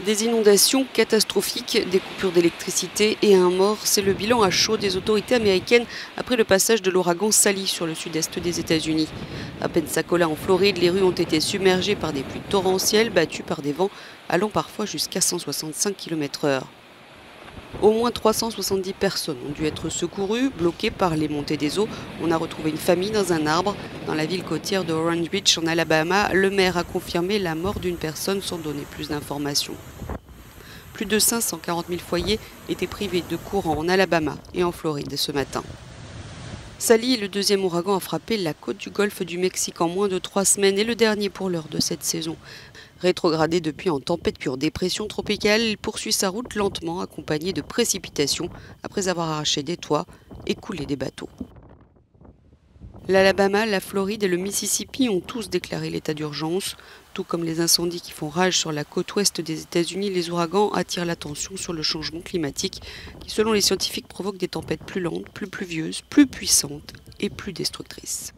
Des inondations catastrophiques, des coupures d'électricité et un mort, c'est le bilan à chaud des autorités américaines après le passage de l'ouragan Sally sur le sud-est des États-Unis. À Pensacola, en Floride, les rues ont été submergées par des pluies torrentielles battues par des vents allant parfois jusqu'à 165 km/h. Au moins 370 personnes ont dû être secourues, bloquées par les montées des eaux. On a retrouvé une famille dans un arbre. Dans la ville côtière de Orange Beach, en Alabama, le maire a confirmé la mort d'une personne sans donner plus d'informations. Plus de 540 000 foyers étaient privés de courant en Alabama et en Floride ce matin. Sally est le deuxième ouragan à frapper la côte du golfe du Mexique en moins de 3 semaines et le dernier pour l'heure de cette saison. Rétrogradé depuis en tempête puis en dépression tropicale, il poursuit sa route lentement accompagné de précipitations après avoir arraché des toits et coulé des bateaux. L'Alabama, la Floride et le Mississippi ont tous déclaré l'état d'urgence. Tout comme les incendies qui font rage sur la côte ouest des États-Unis, les ouragans attirent l'attention sur le changement climatique qui, selon les scientifiques, provoque des tempêtes plus lentes, plus pluvieuses, plus puissantes et plus destructrices.